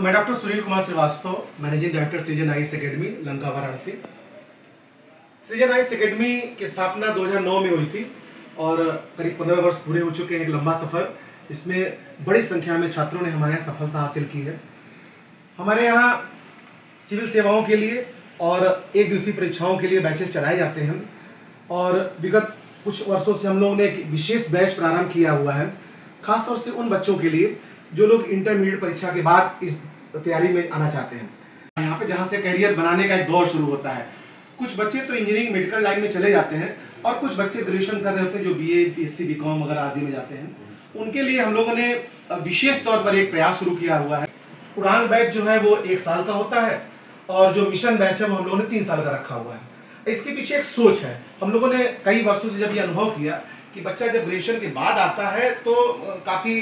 मैं doctor Sunil Kumar Srivastava, managing director Srijan IAS academy, Lanka, Varanasi. Srijan IAS academy की स्थापना 2009 में हुई थी और करीब 15 वर्ष पूरे हो चुके हैं। एक लंबा सफ़र, इसमें बड़ी संख्या में छात्रों ने हमारे यहाँ सफलता हासिल की है। हमारे यहाँ सिविल सेवाओं के लिए और एक दिवसीय परीक्षाओं के लिए बैचेस चलाए जाते हैं और विगत कुछ वर्षों से हम लोगों ने एक विशेष बैच प्रारंभ किया हुआ है, खासतौर से उन बच्चों के लिए जो लोग इंटरमीडिएट परीक्षा के बाद इस तैयारी में आना चाहते हैं। यहाँ पे जहाँ से करियर बनाने का एक दौर शुरू होता है। कुछ बच्चे तो इंजीनियरिंग मेडिकल लाइन में चले जाते हैं और कुछ बच्चे ग्रेजुएशन कर रहे होते हैं जो बीए, बीएससी, बीकॉम वगैरह आदि में जाते हैं। उनके लिए हम लोगों ने विशेष तौर पर एक प्रयास शुरू किया हुआ है। उड़ान बैच जो है वो 1 साल का होता है और जो मिशन बैच है वो हम लोगों ने 3 साल का रखा हुआ है। इसके पीछे एक सोच है। हम लोगों ने कई वर्षों से जब ये अनुभव किया कि बच्चा जब ग्रेजुएशन के बाद आता है तो काफ़ी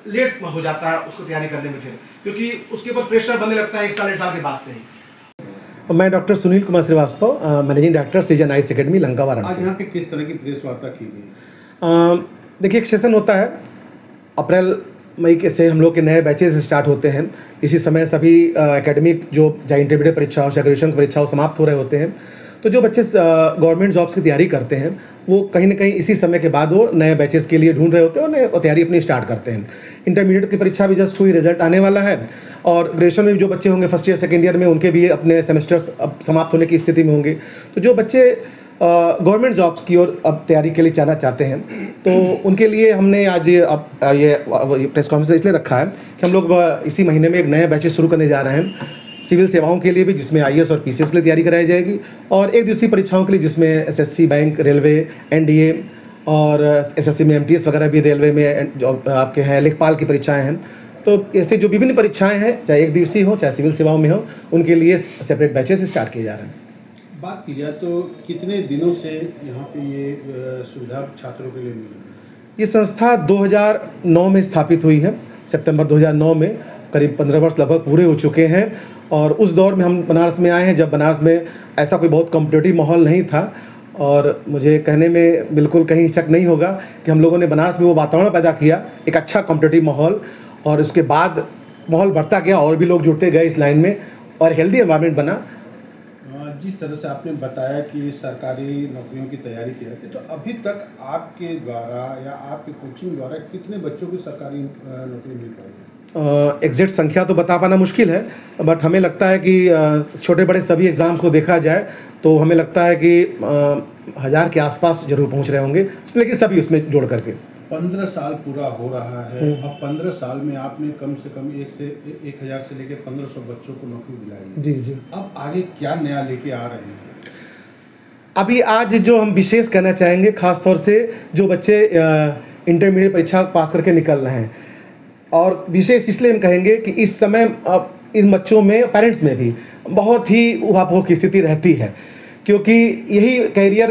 लेट हो जाता है उसको तैयारी करने में, फिर क्योंकि उसके ऊपर प्रेशर बनने लगता है 1 साल 1.5 साल के बाद से ही। मैं doctor Sunil Kumar Srivastava, managing director Srijan IAS academy, Lanka, Varanasi. आज यहाँ पे किस तरह की प्रेस वार्ता की गई? देखिए, एक सेशन होता है अप्रैल मई के से हम लोग के नए बैचेस स्टार्ट होते हैं। इसी समय सभी एकेडमिक जो चाहे इंटरमीडिएट परीक्षा हो, चाहे ग्रेजुएशन की परीक्षा हो, समाप्त हो रहे होते हैं। तो जो बच्चे गवर्नमेंट जॉब्स की तैयारी करते हैं वो कहीं ना कहीं इसी समय के बाद वो नए बैचेस के लिए ढूंढ रहे होते हैं और नए तैयारी अपनी स्टार्ट करते हैं। इंटरमीडिएट की परीक्षा भी जस्ट हुई, रिजल्ट आने वाला है और ग्रेजुएशन में भी जो बच्चे होंगे फर्स्ट ईयर सेकेंड ईयर में, उनके भी अपने सेमेस्टर्स अब समाप्त होने की स्थिति में होंगे। तो जो बच्चे गवर्नमेंट जॉब्स की ओर अब तैयारी के लिए जाना चाहते हैं तो उनके लिए हमने आज ये प्रेस कॉन्फ्रेंस इसलिए रखा है कि हम लोग इसी महीने में एक नए बैचेस शुरू करने जा रहे हैं सिविल सेवाओं के लिए भी, जिसमें आईएएस और पीसीएस के लिए तैयारी कराई जाएगी, और एक दिवसीय परीक्षाओं के लिए जिसमें एसएससी, बैंक, रेलवे, एनडीए और एसएससी में एमटीएस वगैरह भी, रेलवे में जो आपके हैं लेखपाल की परीक्षाएं हैं। तो ऐसे जो विभिन्न परीक्षाएं हैं, चाहे एक दिवसीय हो चाहे सिविल सेवाओं में हो, उनके लिए सेपरेट बैचेस स्टार्ट किए जा रहे हैं। बात की जाए तो कितने दिनों से यहाँ पे ये सुविधा छात्रों के लिए मिल रही है? ये संस्था 2009 में स्थापित हुई है। सितंबर 2009 में करीब 15 वर्ष लगभग पूरे हो चुके हैं और उस दौर में हम बनारस में आए हैं जब बनारस में ऐसा कोई बहुत कॉम्पिटिटिव माहौल नहीं था। और मुझे कहने में बिल्कुल कहीं शक नहीं होगा कि हम लोगों ने बनारस में वो वातावरण पैदा किया, एक अच्छा कॉम्पिटिटिव माहौल, और उसके बाद माहौल बढ़ता गया और भी लोग जुड़ते गए इस लाइन में और हेल्दी एनवायरनमेंट बना। जिस तरह से आपने बताया कि सरकारी नौकरियों की तैयारी की जाती है, तो अभी तक आपके द्वारा या आपके कोचिंग द्वारा कितने बच्चों की सरकारी नौकरी मिल पाएगी? एग्जैक्ट संख्या तो बता पाना मुश्किल है, बट हमें लगता है कि छोटे बड़े सभी एग्ज़ाम्स को देखा जाए तो हमें लगता है कि 1000 के आसपास जरूर पहुंच रहे होंगे, लेकिन सभी उसमें जोड़ करके। 15 साल पूरा हो रहा है। अब 15 साल में आपने कम से कम 1000 से लेकर 1500 बच्चों को नौकरी दिलाई है। जी जी। अब आगे क्या नया लेके आ रहे हैं? अभी आज जो हम विशेष कहना चाहेंगे, खास तौर से जो बच्चे इंटरमीडिएट परीक्षा पास करके निकल रहे हैं, और विशेष इसलिए हम कहेंगे कि इस समय इन बच्चों में, पेरेंट्स में भी बहुत ही उहापोह की स्थिति रहती है, क्योंकि यही कैरियर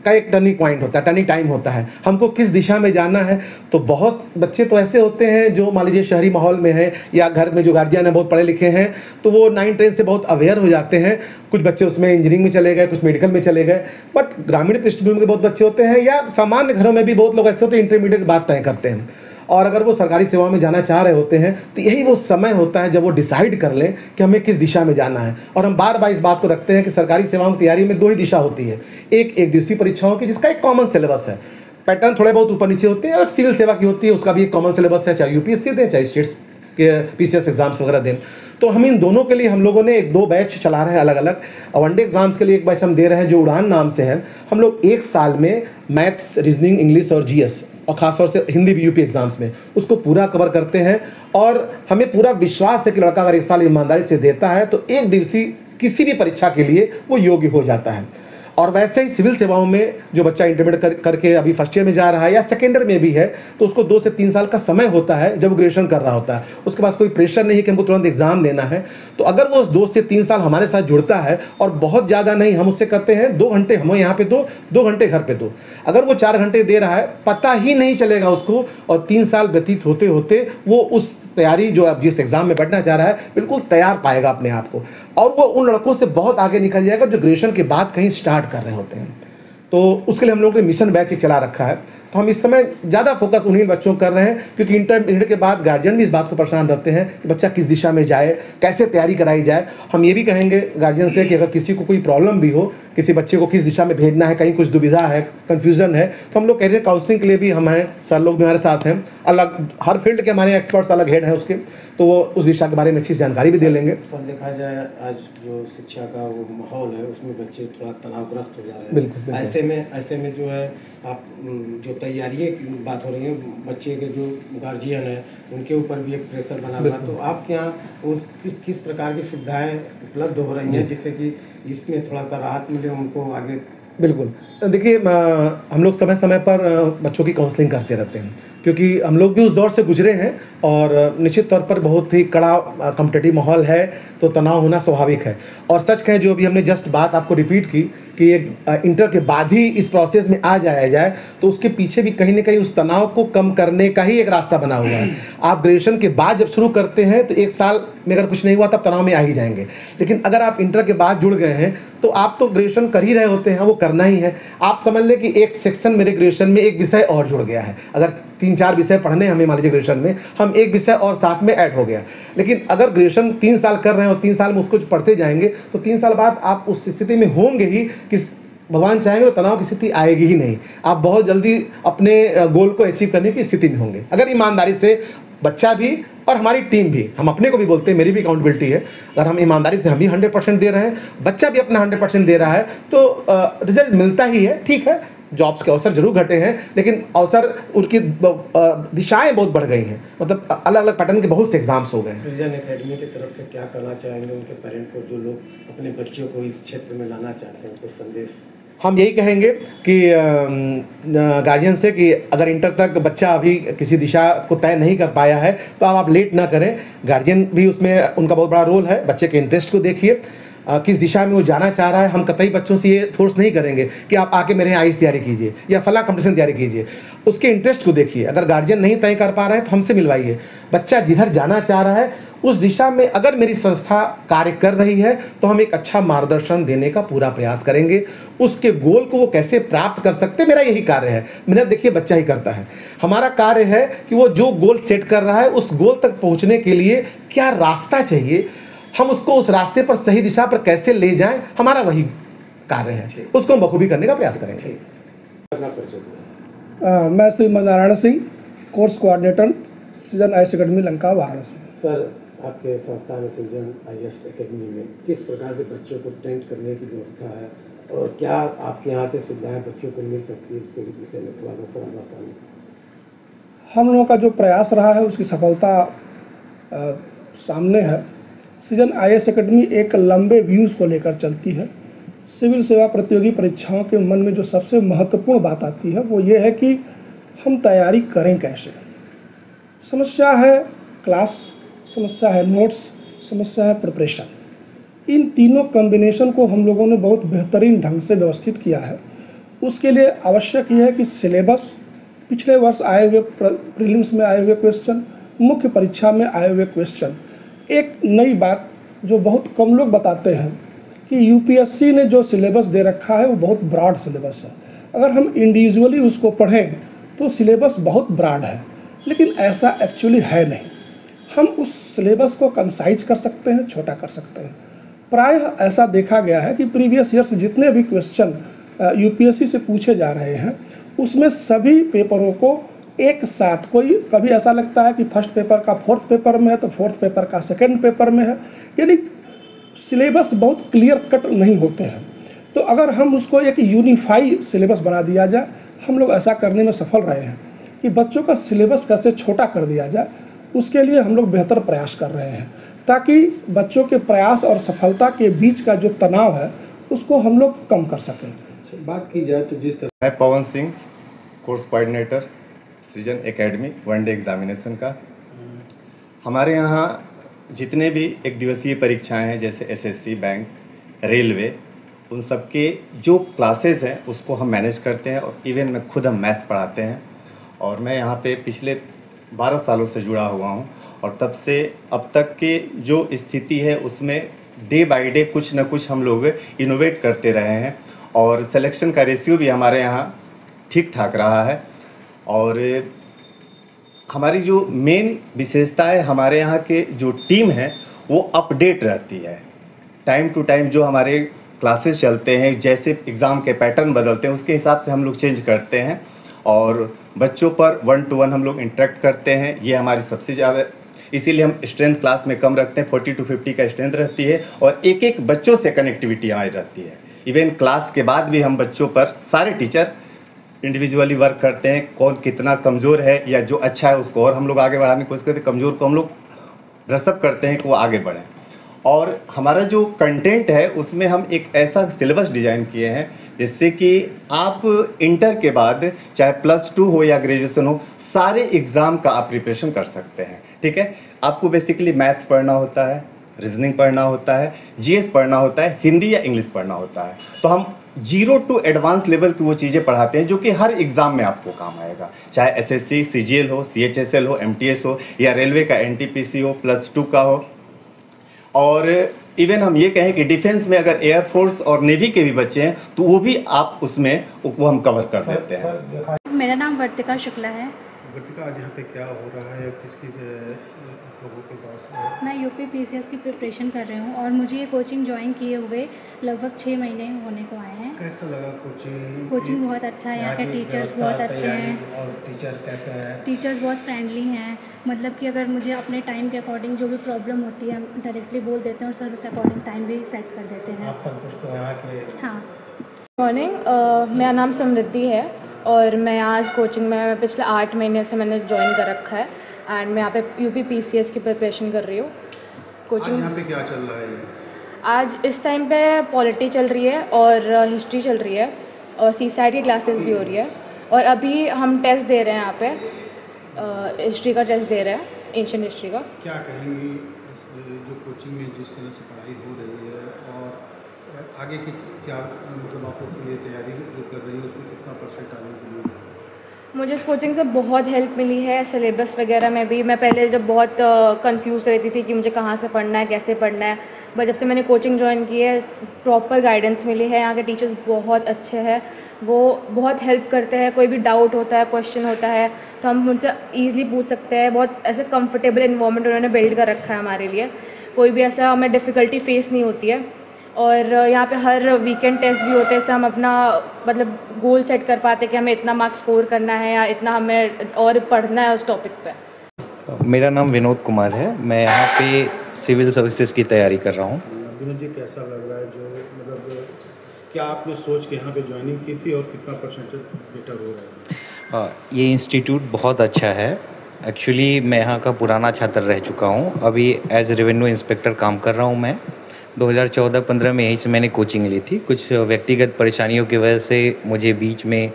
का एक टर्निंग पॉइंट होता है, टर्निंग टाइम होता है, हमको किस दिशा में जाना है। तो बहुत बच्चे तो ऐसे होते हैं जो मान लीजिए शहरी माहौल में हैं या घर में जो गार्जियन है बहुत पढ़े लिखे हैं, तो वो 9-10 से बहुत अवेयर हो जाते हैं। कुछ बच्चे उसमें इंजीनियरिंग में चले गए, कुछ मेडिकल में चले गए, बट ग्रामीण पृष्ठभूमि के बहुत बच्चे होते हैं या सामान्य घरों में भी बहुत लोग ऐसे होते हैं इंटरमीडिएट के बाद तय करते हैं, और अगर वो सरकारी सेवा में जाना चाह रहे होते हैं तो यही वो समय होता है जब वो डिसाइड कर लें कि हमें किस दिशा में जाना है। और हम बार बार इस बात को रखते हैं कि सरकारी सेवाओं की तैयारी में 2 ही दिशा होती है, एक दिवसीय परीक्षाओं की जिसका एक कॉमन सिलेबस है, पैटर्न थोड़े बहुत ऊपर नीचे होते हैं, और सिविल सेवा की होती है उसका भी एक कॉमन सिलेबस है, चाहे यूपीएससी दें चाहे स्टेट्स के पीसीएस एग्जाम्स वगैरह दें। तो हम इन दोनों के लिए हम लोगों ने 2 बैच चला रहे हैं अलग अलग। वनडे एग्जाम्स के लिए एक बैच हम दे रहे हैं जो उड़ान नाम से है। हम लोग 1 साल में मैथ्स, रीजनिंग, इंग्लिश और जीएस, और ख़ासतौर से हिंदी भी यूपी एग्जाम्स में उसको पूरा कवर करते हैं। और हमें पूरा विश्वास है कि लड़का अगर 1 साल ईमानदारी से देता है तो एक दिवसीय किसी भी परीक्षा के लिए वो योग्य हो जाता है। और वैसे ही सिविल सेवाओं में जो बच्चा इंटरमीडिएट करके अभी फर्स्ट ईयर में जा रहा है या सेकेंड ईयर में भी है, तो उसको 2 से 3 साल का समय होता है जब वो ग्रेजुएशन कर रहा होता है। उसके पास कोई प्रेशर नहीं कि हमको तुरंत एग्जाम देना है। तो अगर वो 2 से 3 साल हमारे साथ जुड़ता है, और बहुत ज़्यादा नहीं, हम उससे कहते हैं 2 घंटे हमें यहाँ पे दो, 2 घंटे घर पे दो, अगर वो 4 घंटे दे रहा है पता ही नहीं चलेगा उसको, और 3 साल व्यतीत होते होते वो उस तैयारी जो अब जिस एग्जाम में बैठना चाह रहा है बिल्कुल तैयार पाएगा अपने आप को, और वो उन लड़कों से बहुत आगे निकल जाएगा जो ग्रेजुएशन के बाद कहीं स्टार्ट कर रहे होते हैं। तो उसके लिए हम लोगों ने मिशन बैच एक चला रखा है। तो हम इस समय ज़्यादा फोकस उन्हीं बच्चों कर रहे हैं, क्योंकि इंटरमीडिएट के बाद गार्जियन भी इस बात को परेशान रहते हैं कि बच्चा किस दिशा में जाए, कैसे तैयारी कराई जाए। हम ये भी कहेंगे गार्जियन से कि अगर किसी को कोई प्रॉब्लम भी हो, किसी बच्चे को किस दिशा में भेजना है, कहीं कुछ दुविधा है, कन्फ्यूज़न है, तो हम लोग कह रहे हैं काउंसलिंग के लिए भी हम हैं, सर लोग भी हमारे साथ हैं। अलग हर फील्ड के हमारे एक्सपर्ट्स अलग हेड हैं उसके, तो वो उस दिशा के बारे में अच्छी जानकारी भी दे लेंगे। सर देखा जाए आज जो शिक्षा का वो माहौल है उसमें बच्चे थोड़ा तनावग्रस्त हो जा रहे हैं। बिल्कुल। ऐसे में जो है आप जो तैयारियों की बात हो रही है, बच्चे के जो गार्जियन है उनके ऊपर भी एक प्रेशर बना हुआ, तो आपके यहाँ किस प्रकार की सुविधाएं उपलब्ध हो रही हैं जिससे कि इसमें थोड़ा सा राहत मिले उनको आगे? बिल्कुल, देखिए हम लोग समय समय पर बच्चों की काउंसलिंग करते रहते हैं, क्योंकि हम लोग भी उस दौर से गुजरे हैं और निश्चित तौर पर बहुत ही कड़ा कॉम्पिटिटिव माहौल है, तो तनाव होना स्वाभाविक है। और सच कहें, जो अभी हमने जस्ट बात आपको रिपीट की कि एक इंटर के बाद ही इस प्रोसेस में आ जाया जाए, तो उसके पीछे भी कहीं ना कहीं उस तनाव को कम करने का ही एक रास्ता बना हुआ है। आप ग्रेजुएशन के बाद जब शुरू करते हैं तो एक साल में अगर कुछ नहीं हुआ तब तनाव में आ ही जाएंगे, लेकिन अगर आप इंटर के बाद जुड़ गए हैं तो आप तो ग्रेजुएशन कर ही रहे होते हैं, वो करना ही है। आप समझ लें कि एक सेक्शन मेरे ग्रेजुएशन में एक विषय और जुड़ गया है। अगर 3-4 विषय पढ़ने हमें मान लीजिए ग्रेजुएशन में, हम एक विषय और साथ में ऐड हो गया। लेकिन अगर ग्रेजुएशन 3 साल कर रहे हैं और 3 साल में उसको पढ़ते जाएंगे तो 3 साल बाद आप उस स्थिति में होंगे ही कि भगवान चाहेंगे तो तनाव की स्थिति आएगी ही नहीं। आप बहुत जल्दी अपने गोल को अचीव करने की स्थिति में होंगे, अगर ईमानदारी से बच्चा भी और हमारी टीम भी, हम अपने को भी बोलते हैं, मेरी भी अकाउंटेबिलिटी है, अगर हम ईमानदारी से हम भी 100% दे रहे हैं, बच्चा भी अपना 100% दे रहा है, तो रिजल्ट मिलता ही है। ठीक है, जॉब्स के अवसर जरूर घटे हैं, लेकिन अवसर उनकी दिशाएं बहुत बढ़ गई हैं, मतलब अलग अलग पैटर्न के बहुत से एग्जाम्स हो गए हैं। सृजन एकेडमी की तरफ से क्या करना चाहेंगे उनके पेरेंट को, जो लोग अपने बच्चों को इस क्षेत्र में लाना चाहते हैं, कुछ संदेश? हम यही कहेंगे कि गार्जियन से कि अगर इंटर तक बच्चा अभी किसी दिशा को तय नहीं कर पाया है तो आप लेट ना करें। गार्जियन भी उसमें उनका बहुत बड़ा रोल है। बच्चे के इंटरेस्ट को देखिए, किस दिशा में वो जाना चाह रहा है। हम कतई बच्चों से ये फोर्स नहीं करेंगे कि आप आके मेरे यहाँ आईएएस तैयारी कीजिए या फला कंपटीशन तैयारी कीजिए। उसके इंटरेस्ट को देखिए। अगर गार्जियन नहीं तय कर पा रहे हैं तो हमसे मिलवाइए। बच्चा जिधर जाना चाह रहा है उस दिशा में अगर मेरी संस्था कार्य कर रही है तो हम एक अच्छा मार्गदर्शन देने का पूरा प्रयास करेंगे। उसके गोल को वो कैसे प्राप्त कर सकते हैं, मेरा यही कार्य है। मेहनत देखिए बच्चा ही करता है। हमारा कार्य है कि वो जो गोल सेट कर रहा है उस गोल तक पहुँचने के लिए क्या रास्ता चाहिए, हम उसको उस रास्ते पर सही दिशा पर कैसे ले जाएं, हमारा वही कार्य है। उसको हम बखूबी करने का प्रयास करेंगे। मैं श्री नारायण सिंह, कोर्स कोऑर्डिनेटर, सृजन IAS academy Lanka, Varanasi. Sir, आपके संस्था में सृजन आईएएस एकेडमी में किस प्रकार के बच्चों को ट्रेन करने की व्यवस्था है और क्या आपके यहाँ से सुविधाएं बच्चों को मिल सकती है, इसके विषय में थोड़ा सा बताइए। हम लोगों का जो प्रयास रहा है उसकी सफलता सामने है। सृजन आईएएस एकेडमी एक लंबे व्यूज़ को लेकर चलती है। सिविल सेवा प्रतियोगी परीक्षाओं के मन में जो सबसे महत्वपूर्ण बात आती है वो ये है कि हम तैयारी करें कैसे। समस्या है क्लास, समस्या है नोट्स, समस्या है प्रिपरेशन। इन तीनों कॉम्बिनेशन को हम लोगों ने बहुत बेहतरीन ढंग से व्यवस्थित किया है। उसके लिए आवश्यक ये है कि सिलेबस, पिछले वर्ष आए हुए प्रीलिम्स में आए हुए क्वेश्चन, मुख्य परीक्षा में आए हुए क्वेश्चन। एक नई बात जो बहुत कम लोग बताते हैं कि यूपीएससी ने जो सिलेबस दे रखा है वो बहुत ब्रॉड सिलेबस है। अगर हम इंडिविजुअली उसको पढ़ें तो सिलेबस बहुत ब्रॉड है, लेकिन ऐसा एक्चुअली है नहीं। हम उस सिलेबस को कंसाइज कर सकते हैं, छोटा कर सकते हैं। प्रायः ऐसा देखा गया है कि प्रीवियस ईयर्स जितने भी क्वेश्चन यूपीएससी से पूछे जा रहे हैं उसमें सभी पेपरों को एक साथ, कोई कभी ऐसा लगता है कि फर्स्ट पेपर का फोर्थ पेपर में है तो फोर्थ पेपर का सेकंड पेपर में है, यानी सिलेबस बहुत क्लियर कट नहीं होते हैं। तो अगर हम उसको एक यूनिफाई सिलेबस बना दिया जाए, हम लोग ऐसा करने में सफल रहे हैं कि बच्चों का सिलेबस कैसे छोटा कर दिया जाए, उसके लिए हम लोग बेहतर प्रयास कर रहे हैं ताकि बच्चों के प्रयास और सफलता के बीच का जो तनाव है उसको हम लोग कम कर सकें। बात की जाए तो जिस तरह मैं पवन सिंह, कोर्स कोऑर्डिनेटर, सृजन एकेडमी, वनडे एग्जामिनेशन का। हमारे यहाँ जितने भी एक दिवसीय परीक्षाएं हैं जैसे एसएससी, बैंक, रेलवे, उन सब के जो क्लासेस हैं उसको हम मैनेज करते हैं और इवन मैं खुद हम मैथ्स पढ़ाते हैं। और मैं यहाँ पे पिछले 12 सालों से जुड़ा हुआ हूँ और तब से अब तक के जो स्थिति है उसमें डे बाय डे कुछ न कुछ हम लोग इनोवेट करते रहे हैं और सिलेक्शन का रेशियो भी हमारे यहाँ ठीक ठाक रहा है। और हमारी जो मेन विशेषता है, हमारे यहाँ के जो टीम है वो अपडेट रहती है। टाइम टू टाइम जो हमारे क्लासेस चलते हैं, जैसे एग्ज़ाम के पैटर्न बदलते हैं उसके हिसाब से हम लोग चेंज करते हैं और बच्चों पर 1 to 1 हम लोग इंटरेक्ट करते हैं। ये हमारी सबसे ज़्यादा, इसीलिए हम स्ट्रेंथ क्लास में कम रखते हैं, 40 to 50 का स्ट्रेंथ रहती है और एक एक बच्चों से कनेक्टिविटी हमारी रहती है। इवन क्लास के बाद भी हम बच्चों पर सारे टीचर इंडिविजुअली वर्क करते हैं, कौन कितना कमज़ोर है या जो अच्छा है उसको और हम लोग आगे बढ़ाने की कोशिश करते हैं, कमज़ोर को हम लोग रसअप करते हैं कि वो आगे बढ़ें। और हमारा जो कंटेंट है उसमें हम एक ऐसा सिलेबस डिज़ाइन किए हैं जिससे कि आप इंटर के बाद चाहे +2 हो या ग्रेजुएशन हो, सारे एग्ज़ाम का आप प्रिपरेशन कर सकते हैं। ठीक है, आपको बेसिकली मैथ्स पढ़ना होता है, रीजनिंग पढ़ना होता है, जीएस पढ़ना होता है, हिंदी या इंग्लिश पढ़ना होता है। तो हम 0 to एडवांस लेवल की वो चीज़ें पढ़ाते हैं जो कि हर एग्ज़ाम में आपको काम आएगा, चाहे एसएससी, सीजीएल हो, सीएचएसएल हो, एमटीएस हो या रेलवे का एनटीपीसी हो, +2 का हो। और इवन हम ये कहें कि डिफेंस में अगर एयरफोर्स और नेवी के भी बच्चे हैं तो वो भी आप उसमें वो हम कवर कर देते हैं। मेरा नाम वर्तिका शुक्ला है। वर्तिका, आज यहाँ पे क्या हो रहा है, किसकी आप लोगों के पास? मैं यूपी पीसीएस की प्रिपरेशन कर रही हूँ और मुझे ये कोचिंग ज्वाइन किए हुए लगभग 6 महीने होने को आए हैं। कैसा लगा कोचिंग? कोचिंग बहुत अच्छा है, यहाँ के टीचर्स बहुत अच्छे हैं और टीचर कैसे हैं? टीचर्स बहुत फ्रेंडली हैं। मतलब कि अगर मुझे अपने टाइम के अकॉर्डिंग जो भी प्रॉब्लम होती है डायरेक्टली बोल देते हैं और सर उस अकॉर्डिंग टाइम भी सेट कर देते हैं। आप संतुष्ट हो यहाँ के? हाँ। मॉर्निंग, मेरा नाम समृद्धि है और मैं आज कोचिंग में पिछले 8 महीने से मैंने ज्वाइन कर रखा है एंड मैं यहाँ पे यूपी पीसीएस की प्रिपरेशन कर रही हूँ। कोचिंग यहाँ पे क्या चल रहा है? आज इस टाइम पे पॉलिटी चल रही है और हिस्ट्री चल रही है और सीसाइड की क्लासेस भी हो रही है और अभी हम टेस्ट दे रहे हैं यहाँ पे, हिस्ट्री का टेस्ट दे रहे हैं, एंशिएंट हिस्ट्री का। क्या कहेंगी जो कोचिंग में जिस तरह से पढ़ाई हो रही है और आगे की क्या मतलब आप लोग के लिए तैयारी जो कर रही है उसमें कितना परसेंट आने के लिए? मुझे इस कोचिंग से बहुत हेल्प मिली है, सिलेबस वगैरह में भी। मैं पहले जब बहुत कंफ्यूज रहती थी कि मुझे कहाँ से पढ़ना है, कैसे पढ़ना है, बट जब से मैंने कोचिंग ज्वाइन की है प्रॉपर गाइडेंस मिली है। यहाँ के टीचर्स बहुत अच्छे हैं, वो बहुत हेल्प करते हैं। कोई भी डाउट होता है, क्वेश्चन होता है तो हम उनसे ईज़िली पूछ सकते हैं। बहुत ऐसे कंफर्टेबल इन्वायरमेंट उन्होंने बिल्ड कर रखा है हमारे लिए, कोई भी ऐसा हमें डिफ़िकल्टी फेस नहीं होती है। और यहाँ पे हर वीकेंड टेस्ट भी होते हैं, इससे हम अपना मतलब गोल सेट कर पाते हैं कि हमें इतना मार्क्स स्कोर करना है या इतना हमें और पढ़ना है उस टॉपिक पे। मेरा नाम विनोद कुमार है, मैं यहाँ पे सिविल सर्विसेज की तैयारी कर रहा हूँ। विनोद जी, कैसा लग रहा है जो मतलब क्या आपने सोच के यहाँ पे ज्वाइनिंग की थी और कितना परसेंटेज बेटर हो रहा है? ये इंस्टीट्यूट बहुत अच्छा है। एक्चुअली मैं यहाँ का पुराना छात्र रह चुका हूँ, अभी एज रेवेन्यू इंस्पेक्टर काम कर रहा हूँ मैं। 2014-15 में यहीं से मैंने कोचिंग ली थी। कुछ व्यक्तिगत परेशानियों की वजह से मुझे बीच में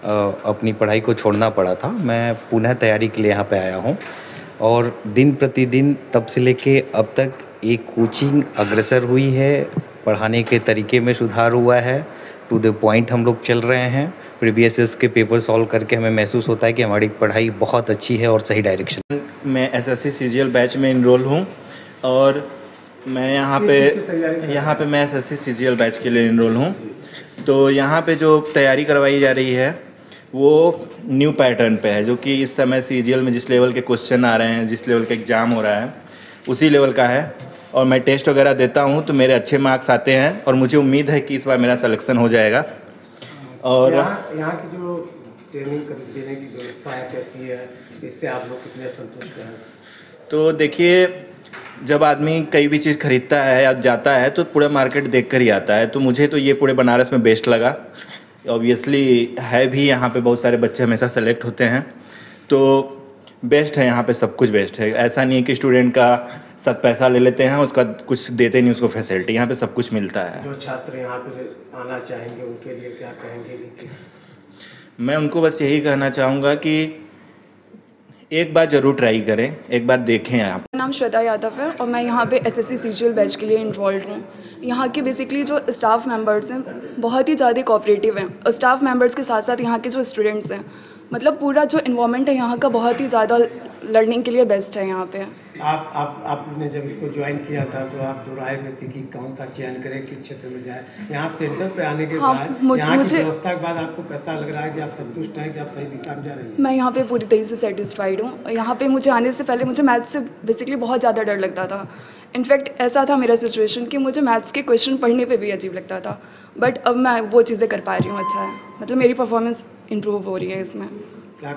अपनी पढ़ाई को छोड़ना पड़ा था। मैं पुनः तैयारी के लिए यहाँ पे आया हूँ और दिन प्रतिदिन तब से लेके अब तक एक कोचिंग अग्रसर हुई है, पढ़ाने के तरीके में सुधार हुआ है, टू द पॉइंट हम लोग चल रहे हैं। प्रीवियस ईयर्स के पेपर सॉल्व करके हमें महसूस होता है कि हमारी पढ़ाई बहुत अच्छी है और सही डायरेक्शन। मैं एसएससी सीजीएल बैच में इनरोल हूँ और मैं यहाँ पे मैं एसएससी सीजीएल बैच के लिए इनरोल हूँ। तो यहाँ पे जो तैयारी करवाई जा रही है वो न्यू पैटर्न पे है, जो कि इस समय सीजीएल में जिस लेवल के क्वेश्चन आ रहे हैं, जिस लेवल का एग्ज़ाम हो रहा है उसी लेवल का है। और मैं टेस्ट वगैरह देता हूँ तो मेरे अच्छे मार्क्स आते हैं और मुझे उम्मीद है कि इस बार मेरा सिलेक्शन हो जाएगा। और यहाँ की जो ट्रेनिंग देने की व्यवस्था है कैसी है, इससे आप लोग कितने संतुष्ट हैं? तो देखिए, जब आदमी कई भी चीज़ खरीदता है या जाता है तो पूरा मार्केट देख कर ही आता है। तो मुझे तो ये पूरे बनारस में बेस्ट लगा। ऑब्वियसली है भी, यहाँ पे बहुत सारे बच्चे हमेशा सेलेक्ट होते हैं तो बेस्ट है, यहाँ पे सब कुछ बेस्ट है। ऐसा नहीं है कि स्टूडेंट का सब पैसा ले लेते हैं, उसका कुछ देते नहीं उसको फैसिलिटी। यहाँ पे सब कुछ मिलता है। जो छात्र यहाँ पे आना चाहेंगे उनके लिए क्या कहेंगे? मैं उनको बस यही कहना चाहूँगा कि एक बार ज़रूर ट्राई करें, एक बार देखें। यहाँ मेरा नाम श्वेता यादव है और मैं यहाँ पे एसएससी सीजीएल बैच के लिए इन्वॉल्व हूँ। यहाँ के बेसिकली जो स्टाफ मेंबर्स हैं बहुत ही ज़्यादा कोऑपरेटिव हैं और स्टाफ मेंबर्स के साथ साथ यहाँ के जो स्टूडेंट्स हैं, मतलब पूरा जो इन्वायरमेंट है यहाँ का बहुत ही ज़्यादा लर्निंग के लिए बेस्ट है यहाँ पे। आपने जब इसको ज्वाइन किया था तो आप दो राय में थी कि कौन सा चयन करें, किस क्षेत्र में जाए। यहाँ सेंटर पे आने के बाद यहाँ की व्यवस्था के बाद आपको कैसा लग रहा है कि आप संतुष्ट हैं कि आप सही दिशा में जा रही हैं? मैं यहाँ पे पूरी तरह से सेटिस्फाइड हूँ। यहाँ पे मुझे आने से पहले मुझे मैथ्स से बेसिकली बहुत ज़्यादा डर लगता था। इनफैक्ट ऐसा था मेरा सिचुएशन कि मुझे मैथ्स के क्वेश्चन पढ़ने पे भी अजीब लगता था, बट अब मैं वो चीज़ें कर पा रही हूँ। अच्छा है, मतलब मेरी परफॉर्मेंस इम्प्रूव हो रही है इसमें। क्या